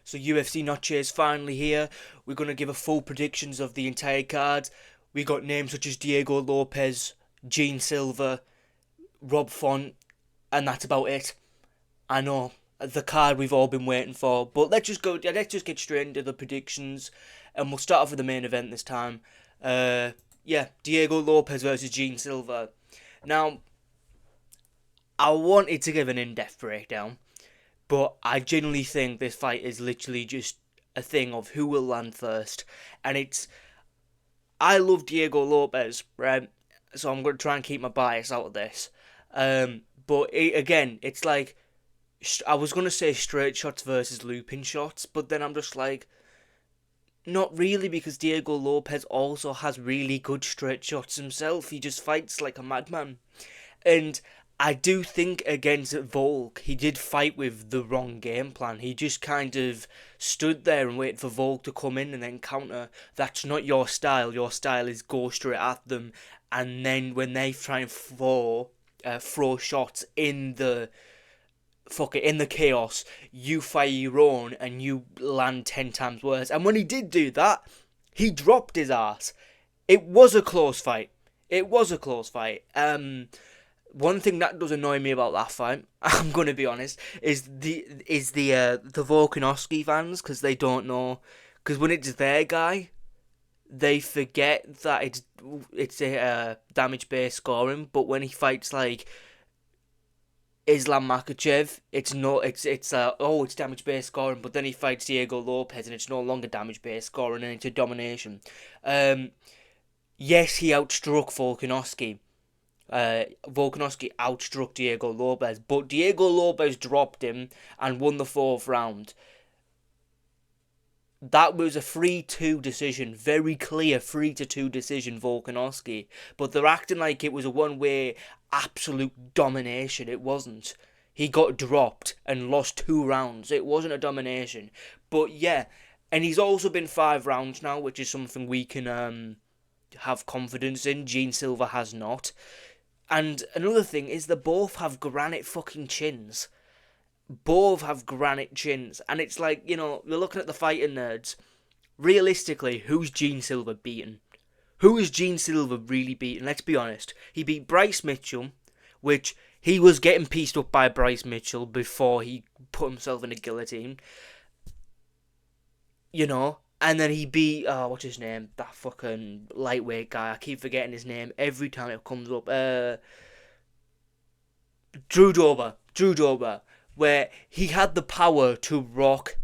So UFC Noche is finally here. We're going to give a full predictions of the entire card. We got names such as Diego Lopes, Gene Silva, Rob Font, and that's about it. I know, the card we've all been waiting for. But let's just get straight into the predictions. And we'll start off with the main event this time. Diego Lopes versus Gene Silva. Now, I wanted to give an in-depth breakdown, but I genuinely think this fight is literally just a thing of who will land first. And I love Diego Lopes, right? So I'm going to try and keep my bias out of this. Again, it's like, I was going to say straight shots versus looping shots, but then I'm just like, not really, because Diego Lopes also has really good straight shots himself. He just fights like a madman. And I do think against Volk, he did fight with the wrong game plan. He just kind of stood there and waited for Volk to come in and then counter. That's not your style. Your style is go straight at them, and then when they try and throw shots in the in the chaos, you fire your own and you land 10 times worse. And when he did do that, he dropped his ass. It was a close fight. It was a close fight. One thing that does annoy me about that fight, I'm gonna be honest, is the Volkanovski fans, because they don't know, because when it's their guy, they forget that it's a damage based scoring, but when he fights like Islam Makhachev, it's damage based scoring, but then he fights Diego Lopes and it's no longer damage based scoring and it's a domination. Yes, he outstruck Volkanovski. Volkanovski outstruck Diego Lopes, but Diego Lopes dropped him and won the fourth round. That was a 3-2 decision, very clear 3-2 decision, Volkanovski. But they're acting like it was a one-way absolute domination. It wasn't. He got dropped and lost 2 rounds. It wasn't a domination. But yeah, and he's also been 5 rounds now, which is something we can have confidence in. Gene Silva has not. And another thing is they both have granite fucking chins. Both have granite chins. And it's like, we're looking at the fighting nerds. Realistically, who's Gene Silva beaten? Who is Gene Silva really beaten? Let's be honest. He beat Bryce Mitchell, which he was getting pieced up by Bryce Mitchell before he put himself in a guillotine. And then he beat, what's his name? That fucking lightweight guy. I keep forgetting his name every time it comes up. Drew Dober. Where he had the power to rock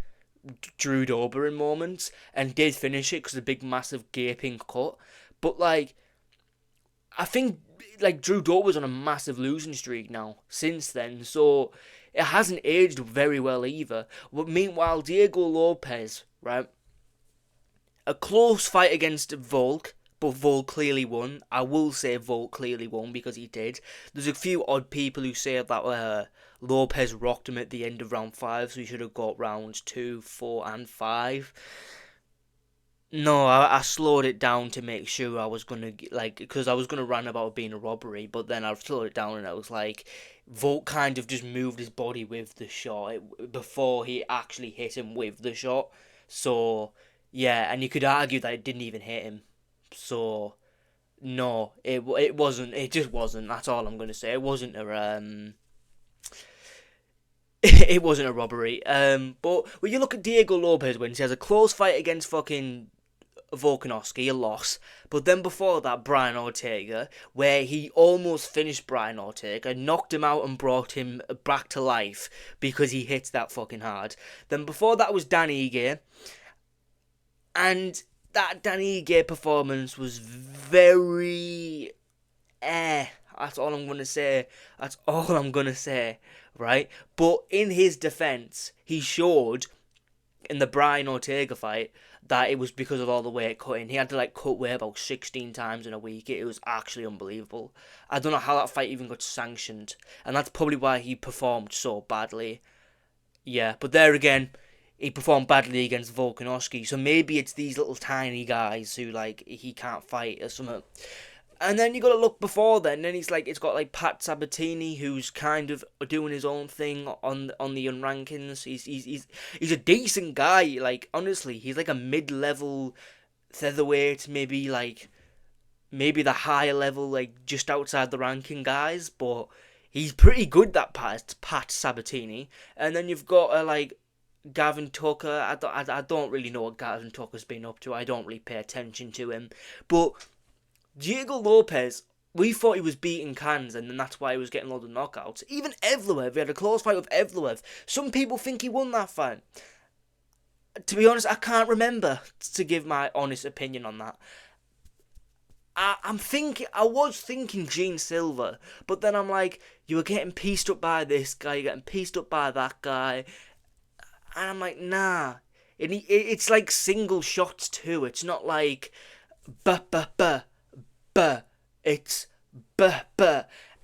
Drew Dober in moments and did finish it because of a big, massive, gaping cut. But, I think, Drew Dober's on a massive losing streak now since then. So, it hasn't aged very well either. But meanwhile, Diego Lopes, right? A close fight against Volk, but Volk clearly won. I will say Volk clearly won because he did. There's a few odd people who say that Lopes rocked him at the end of round 5, so he should have got rounds 2, 4, and 5. No, I slowed it down to make sure I was going to, because I was going to rant about it being a robbery, but then I slowed it down and I was like, Volk kind of just moved his body with the shot before he actually hit him with the shot. So, yeah, and you could argue that it didn't even hit him. So, no, it wasn't. It just wasn't. That's all I'm gonna say. It wasn't a it wasn't a robbery. But when you look at Diego Lopes wins, he has a close fight against fucking Volkanovski, a loss. But then before that, Brian Ortega, where he almost finished Brian Ortega, knocked him out and brought him back to life because he hits that fucking hard. Then before that was Dan Ige, and that Danny Ige performance was very That's all I'm gonna say. That's all I'm gonna say, right? But in his defense, he showed in the Brian Ortega fight that it was because of all the weight cutting. He had to cut weight about 16 times in a week. It was actually unbelievable. I don't know how that fight even got sanctioned, and that's probably why he performed so badly. Yeah, but there again, he performed badly against Volkanovski, so maybe it's these little tiny guys who, he can't fight or something. And then you got to look before then. Then it's got like Pat Sabatini, who's kind of doing his own thing on the unrankings. He's a decent guy. Like honestly, he's like a mid-level featherweight, maybe the higher level, like just outside the ranking guys. But he's pretty good. That Pat Sabatini. And then you've got like Gavin Tucker. I don't really know what Gavin Tucker's been up to. I don't really pay attention to him, but Diego Lopes, we thought he was beating cans, and then that's why he was getting loads of knockouts. Even Evloev, he had a close fight with Evloev. Some people think he won that fight. To be honest, I can't remember to give my honest opinion on that. I was thinking Gene Silva, but then I'm like, you were getting pieced up by this guy, you're getting pieced up by that guy, and I'm like, nah. It's like single shots too. It's not like, it's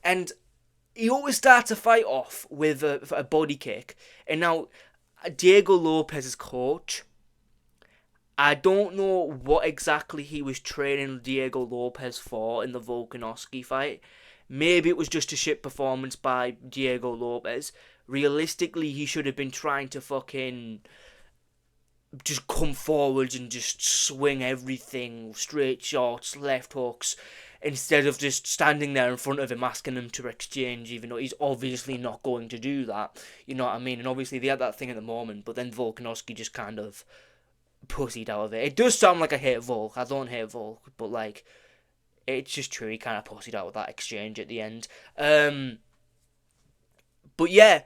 and he always starts a fight off with a body kick. And now Diego Lopez's coach, I don't know what exactly he was training Diego Lopez for in the Volkanovski fight. Maybe it was just a shit performance by Diego Lopez. Realistically, he should have been trying to fucking just come forwards and just swing everything, straight shots, left hooks, instead of just standing there in front of him asking him to exchange, even though he's obviously not going to do that. You know what I mean? And obviously they had that thing at the moment, but then Volkanovski just kind of pussied out of it. It does sound like I hate Volk. I don't hate Volk, but like, it's just true. He kind of pussied out with that exchange at the end. But yeah,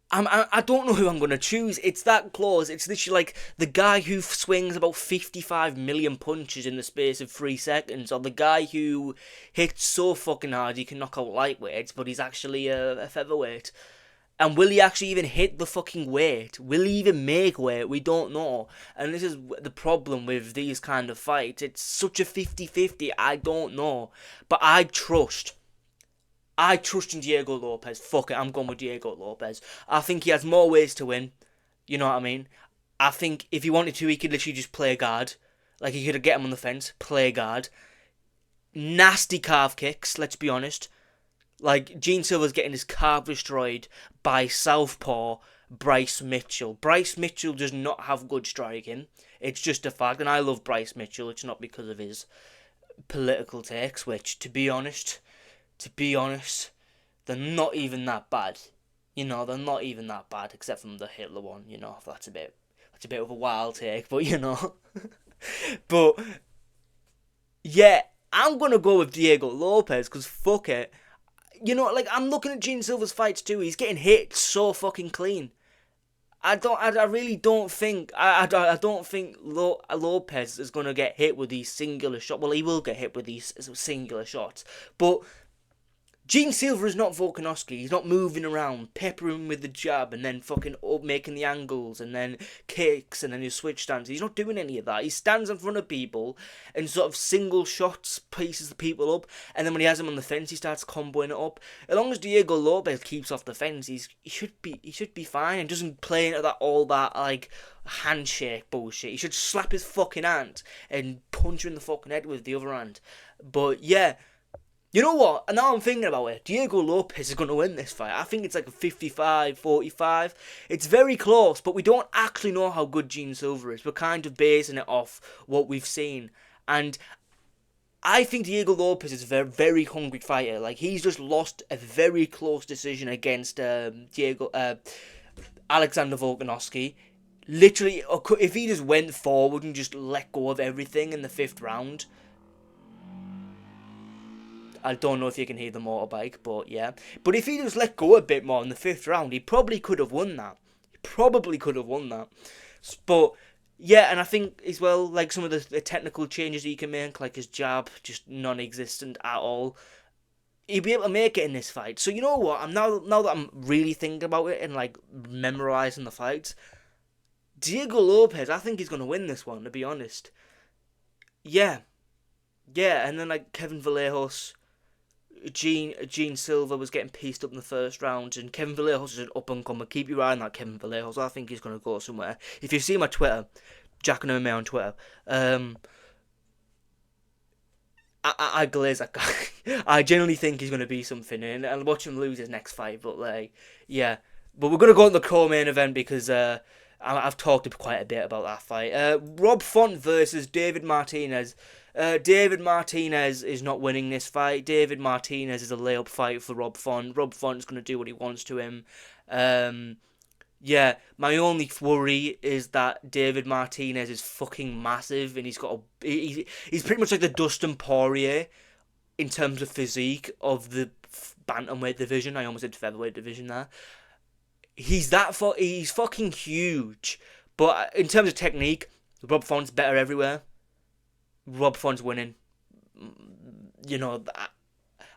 I don't know who I'm going to choose. It's that close. It's literally like the guy who swings about 55 million punches in the space of 3 seconds, or the guy who hits so fucking hard he can knock out lightweights, but he's actually a featherweight. And will he actually even hit the fucking weight? Will he even make weight? We don't know. And this is the problem with these kind of fights. It's such a 50-50. I don't know. But I trust in Diego Lopez. Fuck it, I'm going with Diego Lopez. I think he has more ways to win. You know what I mean? I think if he wanted to, he could literally just play guard. Like, he could get him on the fence, play guard. Nasty calf kicks, let's be honest. Like, Gene Silva's getting his calf destroyed by southpaw Bryce Mitchell. Bryce Mitchell does not have good striking. It's just a fact, and I love Bryce Mitchell. It's not because of his political takes, which, to be honest, they're not even that bad. You know, they're not even that bad, except from the Hitler one. You know, that's a bit of a wild take, but you know. But yeah, I'm gonna go with Diego Lopez because fuck it. You know, like, I'm looking at Gene Silva's fights too. He's getting hit so fucking clean. I really don't think. I don't think Lopez is gonna get hit with these singular shots. Well, he will get hit with these singular shots, but Gene Silva is not Volkanovski. He's not moving around, peppering with the jab and then fucking up making the angles and then kicks and then his switch stands. He's not doing any of that. He stands in front of people and sort of single shots, pieces the people up, and then when he has them on the fence, he starts comboing it up. As long as Diego Lopez keeps off the fence, he should be fine and doesn't play into all that like handshake bullshit. He should slap his fucking hand and punch you in the fucking head with the other hand. But yeah. You know what? And now I'm thinking about it. Diego Lopez is going to win this fight. I think it's like a 55-45. It's very close, but we don't actually know how good Gene Silva is. We're kind of basing it off what we've seen. And I think Diego Lopez is a very, very hungry fighter. Like, he's just lost a very close decision against Alexander Volkanovski. Literally, if he just went forward and just let go of everything in the 5th round... I don't know if you can hear the motorbike, but yeah. But if he just let go a bit more in the 5th round, he probably could have won that. But yeah, and I think as well, like some of the technical changes he can make, like his jab, just non-existent at all. He'll be able to make it in this fight. So you know what? Now that I'm really thinking about it and like memorizing the fights, Diego Lopez, I think he's gonna win this one. To be honest, yeah, and then like Kevin Vallejos. Gene Silva was getting pieced up in the 1st round, and Kevin Vallejos is an up-and-comer. Keep your eye on that Kevin Vallejos. I think he's going to go somewhere. If you see my Twitter, Jack and Ome on Twitter, I I glaze that guy. I genuinely think he's going to be something, and I'll watch him lose his next fight. But like, yeah. But we're going to go on the co-main event because I've talked quite a bit about that fight. Rob Font versus David Martinez. David Martinez is not winning this fight. David Martinez is a layup fight for Rob Font. Rob Font's going to do what he wants to him. Yeah, my only worry is that David Martinez is fucking massive, and he's pretty much like the Dustin Poirier in terms of physique of the bantamweight division. I almost said featherweight division there. He's fucking huge, but in terms of technique, Rob Font's better everywhere. Rob Font's winning. You know,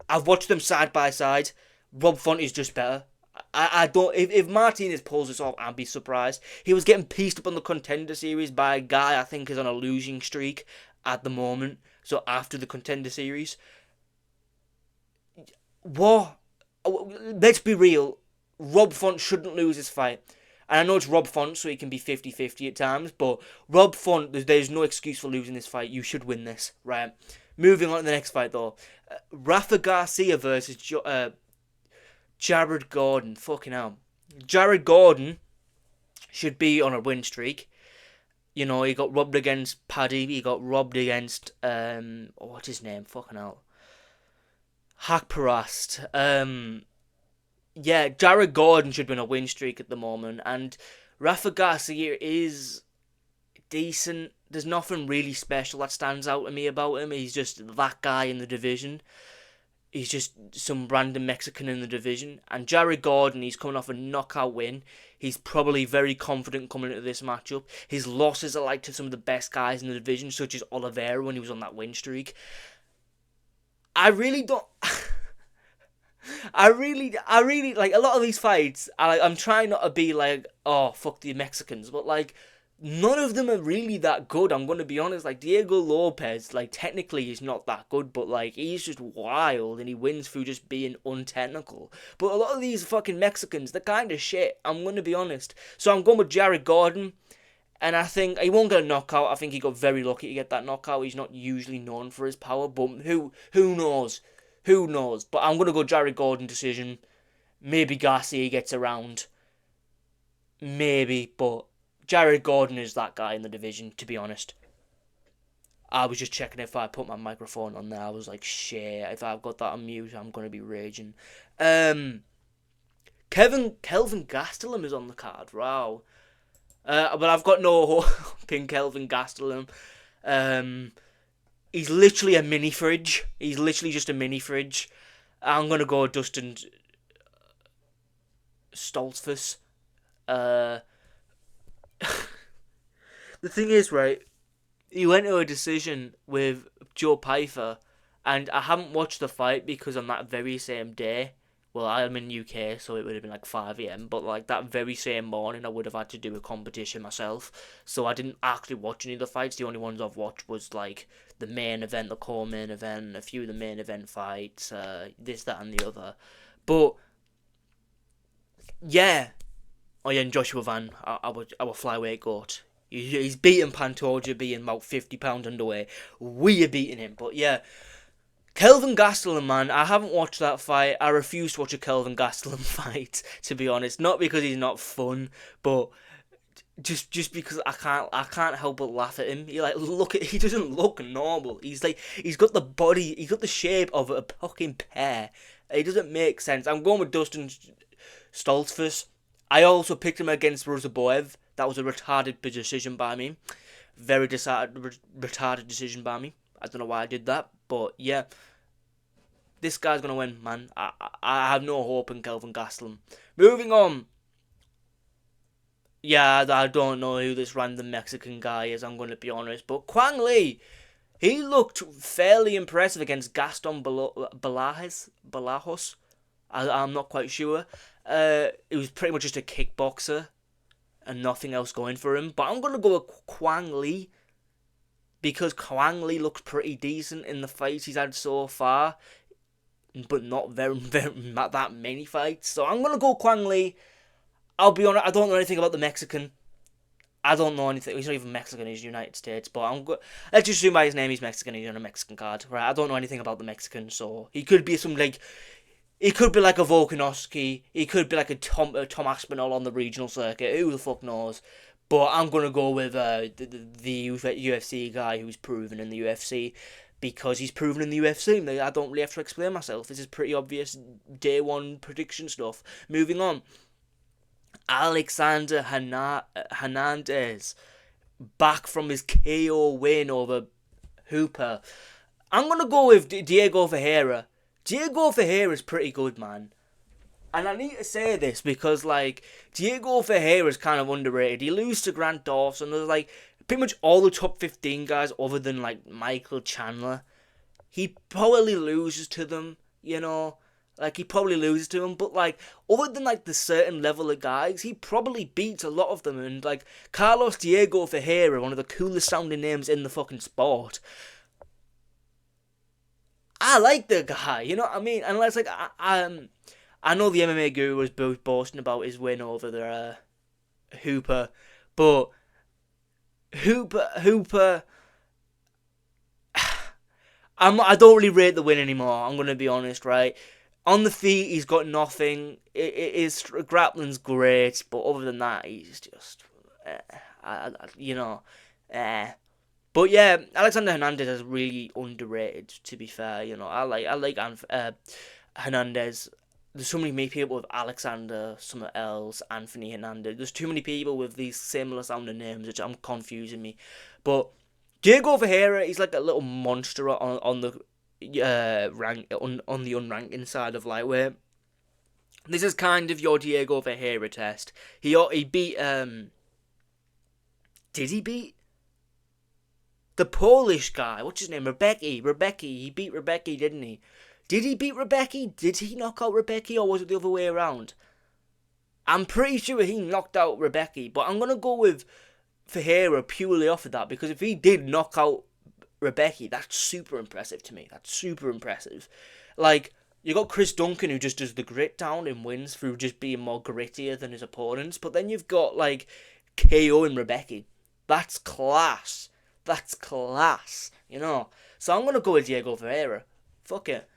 I've watched them side by side. Rob Font is just better. I don't. If Martinez pulls this off, I'd be surprised. He was getting pieced up on the Contender Series by a guy I think is on a losing streak at the moment. So after the Contender Series, what? Let's be real. Rob Font shouldn't lose this fight. And I know it's Rob Font, so he can be 50-50 at times. But Rob Font, there's no excuse for losing this fight. You should win this, right? Moving on to the next fight, though. Rafa Garcia versus Jared Gordon. Fucking hell. Jared Gordon should be on a win streak. You know, he got robbed against Paddy. He got robbed against, what's his name? Fucking hell. Hakparast. Yeah, Jared Gordon should be on a win streak at the moment. And Rafa Garcia is decent. There's nothing really special that stands out to me about him. He's just that guy in the division. He's just some random Mexican in the division. And Jared Gordon, he's coming off a knockout win. He's probably very confident coming into this matchup. His losses are like to some of the best guys in the division, such as Oliveira when he was on that win streak. I really don't... I really, like, a lot of these fights, I'm trying not to be like, oh, fuck the Mexicans, but, like, none of them are really that good, I'm going to be honest. Like, Diego Lopes, like, technically he's not that good, but, like, he's just wild, and he wins through just being untechnical. But a lot of these fucking Mexicans, they're kind of shit, I'm going to be honest. So I'm going with Jared Gordon, and I think he won't get a knockout. I think he got very lucky to get that knockout. He's not usually known for his power, but who knows? Who knows? But I'm going to go Jared Gordon decision. Maybe Garcia gets around. Maybe, but Jared Gordon is that guy in the division, to be honest. I was just checking if I put my microphone on there. I was like, shit, if I've got that on mute, I'm going to be raging. Kelvin Gastelum is on the card. Wow. But I've got no hope in Kelvin Gastelum. He's literally a mini fridge. He's literally just a mini fridge. I'm going to go Dustin Stoltzfus. The thing is, right, he went to a decision with Joe Pyfer, and I haven't watched the fight because on that very same day, well, I'm in UK, so it would have been like 5 a.m, but like that very same morning, I would have had to do a competition myself, so I didn't actually watch any of the fights. The only ones I've watched was like the main event, the co-main event, a few of the main event fights, this, that, and the other. But yeah, oh yeah, and Joshua Van, our flyweight goat. He's beaten Pantoja, being about 50 pounds underweight. We are beating him, but yeah. Kelvin Gastelum, man, I haven't watched that fight. I refuse to watch a Kelvin Gastelum fight, to be honest. Not because he's not fun, but just because I can't help but laugh at him. He doesn't look normal. He's got the body, he's got the shape of a fucking pear. It doesn't make sense. I'm going with Dustin Stoltzfus. I also picked him against Rozaboev. That was a retarded decision by me. Very retarded decision by me. I don't know why I did that, but yeah. This guy's going to win, man. I have no hope in Kelvin Gastelum. Moving on. Yeah, I don't know who this random Mexican guy is, I'm going to be honest. But Quang Lee, he looked fairly impressive against Gaston Balajos. I'm not quite sure. It was pretty much just a kickboxer and nothing else going for him. But I'm going to go with Quang Lee, because Quang Lee looks pretty decent in the fights he's had so far, but not not that many fights. So I'm going to go Quang Lee. I'll be honest, I don't know anything about the Mexican. I don't know anything. He's not even Mexican. He's United States. But let's just assume by his name he's Mexican. He's on a Mexican card, right? I don't know anything about the Mexicans, so he could be some like he could be like a Volkanovski. He could be like a Tom Aspinall on the regional circuit. Who the fuck knows? But I'm gonna go with the UFC guy who's proven in the UFC because he's proven in the UFC. I don't really have to explain myself. This is pretty obvious day one prediction stuff. Moving on. Alexander Hernandez back from his KO win over Hooper. I'm going to go with Diego Ferreira. Diego Ferreira is pretty good, man. And I need to say this because, like, Diego Ferreira is kind of underrated. He loses to Grant Dawson. There's, like, pretty much all the top 15 guys other than, like, Michael Chandler. He probably loses to them, you know. Like, he probably loses to him, but, like, other than, like, the certain level of guys, he probably beats a lot of them, and, like, Carlos Diego Ferreira, one of the coolest sounding names in the fucking sport, I like the guy, you know what I mean? And, it's like, I know the MMA guru was boasting about his win over the, Hooper, but Hooper, I don't really rate the win anymore, I'm going to be honest, right? On the feet, he's got nothing. His grappling's great, but other than that, he's just, you know. But yeah, Alexander Hernandez is really underrated. To be fair, you know, I like Hernandez. There's so many people with Alexander, something else, Anthony Hernandez. There's too many people with these similar sounding names, which I'm confusing me. But Diego Ferreira, he's like a little monster on the rank on the unranking side of lightweight. This is kind of your Diego Ferreira test. He beat did he beat the Polish guy? What's his name? Rebecki. He beat Rebecki, didn't he? Did he beat Rebecki? Did he knock out Rebecki, or was it the other way around? I'm pretty sure he knocked out Rebecki, but I'm gonna go with Ferreira purely off of that, because if he did knock out Rebecki, that's super impressive to me. That's super impressive. Like, you got Chris Duncan, who just does the grit down and wins through just being more grittier than his opponents, but then you've got, like, KO and Rebecki. That's class. That's class, you know. So I'm gonna go with Diego Ferreira. Fuck it.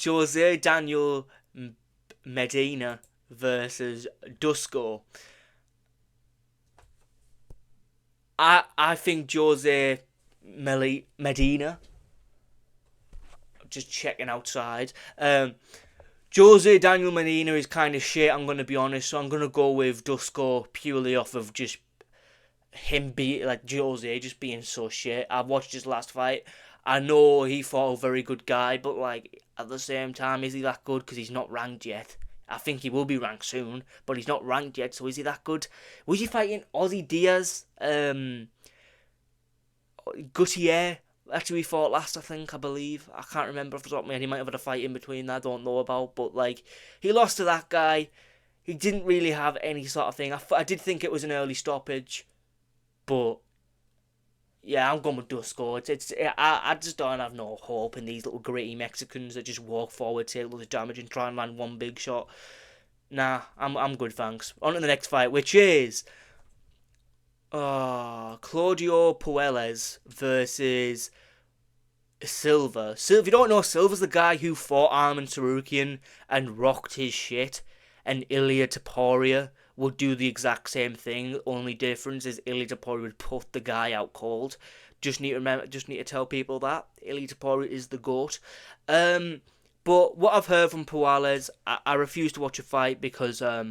Jose Daniel Medina versus Dusko. I think Jose Medina. Just checking outside. Jose Daniel Medina is kind of shit, I'm going to be honest. So I'm going to go with Dusko purely off of just him Jose just being so shit. I've watched his last fight. I know he fought a very good guy, but, like, at the same time, is he that good? Because he's not ranked yet. I think he will be ranked soon, but he's not ranked yet, so is he that good? Was he fighting Ozzy Diaz? Gutierrez? Actually, he fought last, I believe. I can't remember off the top of my head. He might have had a fight in between that I don't know about, but, like, he lost to that guy. He didn't really have any sort of thing. I did think it was an early stoppage, but yeah, I'm going with Dusko. I just don't have no hope in these little gritty Mexicans that just walk forward, take loads of damage, and try and land one big shot. Nah, I'm good, thanks. On to the next fight, which is Claudio Puelles versus Silva. If you don't know, Silva's the guy who fought Arman Tsarukyan and rocked his shit, and Ilia Topuria would do the exact same thing. Only difference is Ilia Topuria would put the guy out cold. Just need to tell people that Ilia Topuria is the GOAT. But what I've heard from Puelles, I refuse to watch a fight because I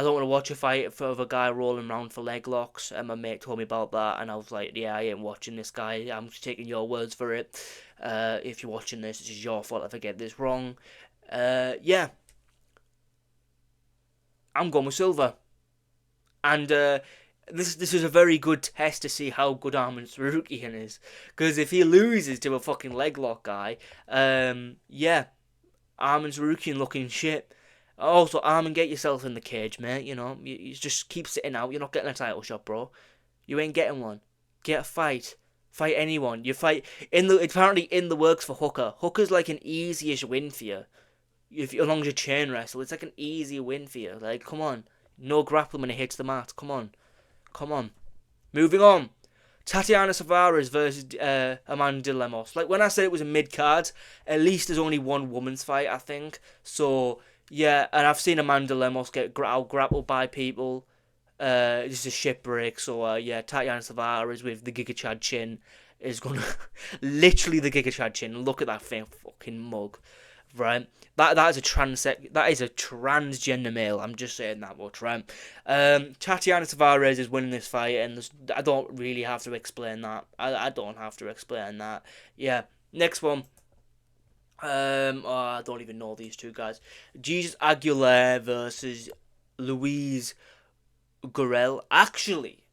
don't want to watch a fight of a guy rolling around for leg locks. And my mate told me about that, and I was like, yeah, I ain't watching this guy. I'm just taking your words for it. If you're watching this, it's your fault if I get this wrong. Yeah. I'm going with Silva. And this is a very good test to see how good Arman Tsarukyan is. Because if he loses to a fucking leg lock guy, yeah, Arman Tsarukyan looking shit. Also, Arman, get yourself in the cage, mate. You know, you just keep sitting out. You're not getting a title shot, bro. You ain't getting one. Get a fight. Fight anyone. You fight apparently in the works for Hooker. Hooker's like an easy-ish win for you. As long as you chain wrestle, it's like an easy win for you. Like, come on. No grappling when it hits the mat. Come on. Come on. Moving on. Tatiana Suarez versus Amanda Lemos. Like, when I said it was a mid-card, at least there's only one woman's fight, I think. So, yeah, and I've seen Amanda Lemos get out-grappled by people. Just a shit break. So, yeah, Tatiana Suarez with the Giga Chad chin is going to... literally the Giga Chad chin. Look at that thing, fucking mug. Right? That is a transgender male. I'm just saying that much, right? Tatiana Suarez is winning this fight, and I don't really have to explain that. I don't have to explain that. Yeah. Next one. I don't even know these two guys. Jesus Aguilera versus Louise Gurel. Actually,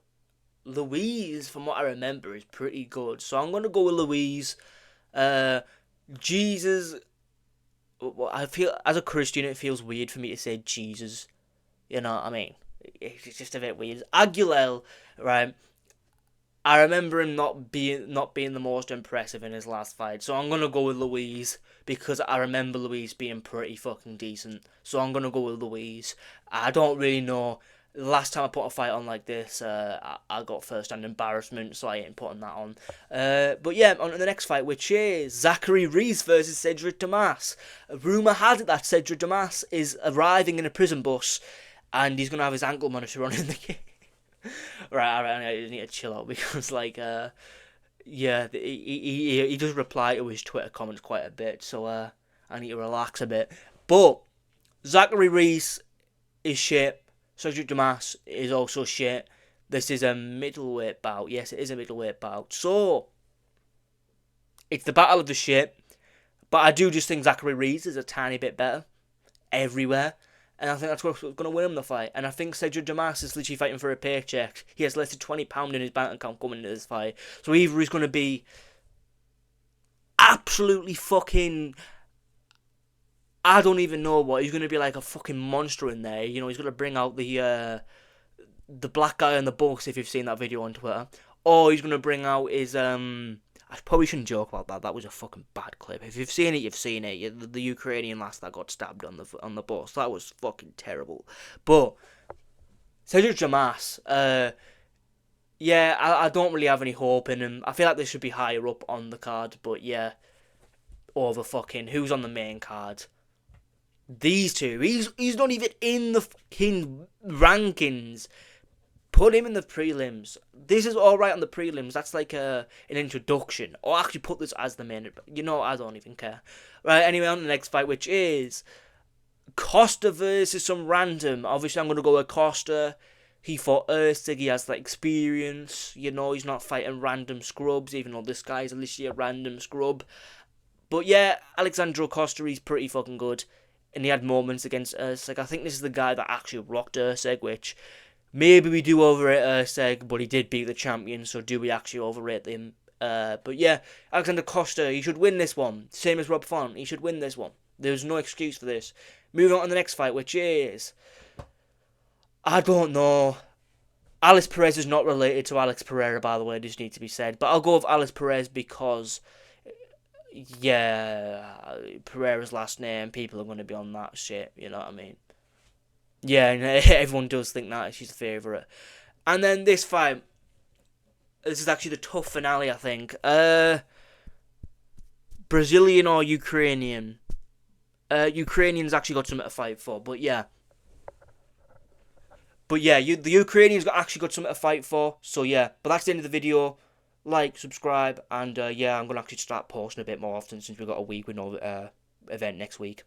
Louise, from what I remember, is pretty good. So I'm gonna go with Louise. Jesus. I feel, as a Christian, it feels weird for me to say Jesus. You know what I mean? It's just a bit weird. Aguilera, right? I remember him not being the most impressive in his last fight, so I'm gonna go with Louise because I remember Louise being pretty fucking decent. So I'm gonna go with Louise. I don't really know. The last time I put a fight on like this, I got first-hand embarrassment, so I ain't putting that on. But yeah, on to the next fight, which is Zachary Reese versus Cedric Damas. A rumour had it that Cedric Damas is arriving in a prison bus, and he's going to have his ankle monitor on in the game. Right, I need to chill out, because, like, yeah, he does reply to his Twitter comments quite a bit, so I need to relax a bit. But Zachary Reese is shit. Cedric Damas is also shit. This is a middleweight bout. Yes, it is a middleweight bout. So, it's the battle of the shit. But I do just think Zachary Reese is a tiny bit better everywhere. And I think that's what's going to win him the fight. And I think Cedric Damas is literally fighting for a paycheck. He has less than £20 in his bank account coming into this fight. So either he's going to be absolutely fucking... I don't even know what. He's going to be like a fucking monster in there. You know, he's going to bring out the black guy on the bus, if you've seen that video on Twitter. Or he's going to bring out his... I probably shouldn't joke about that. That was a fucking bad clip. If you've seen it, you've seen it. The Ukrainian lass that got stabbed on the bus. That was fucking terrible. But Cedric Damas, yeah, I don't really have any hope in him. I feel like this should be higher up on the card. But yeah, over fucking who's on the main card. These two. He's not even in the fucking rankings. Put him in the prelims. This is alright on the prelims. That's like an introduction. Or actually put this as the main. You know, I don't even care. Right, anyway, on to the next fight, which is Costa versus some random. Obviously, I'm going to go with Costa. He fought Ursig. He has that experience. You know, he's not fighting random scrubs, even though this guy's literally a random scrub. But yeah, Alexandro Costa, he's pretty fucking good. And he had moments against Ursig. I think this is the guy that actually rocked Ursig, which maybe we do overrate Ursig, but he did beat the champion, so do we actually overrate him? But yeah, Alexander Costa, he should win this one. Same as Rob Font, he should win this one. There's no excuse for this. Moving on to the next fight, which is... I don't know. Alice Perez is not related to Alex Pereira, by the way, just needs to be said. But I'll go with Alice Perez because... yeah, Pereira's last name, people are going to be on that shit, you know what I mean? Yeah, everyone does think that she's the favourite. And then this fight, this is actually the tough finale, I think. Brazilian or Ukrainian? Ukrainian's actually got something to fight for, but yeah. But yeah, the Ukrainians actually got something to fight for, so yeah. But that's the end of the video. Like, subscribe, and yeah, I'm going to actually start posting a bit more often since we've got a week with no event next week.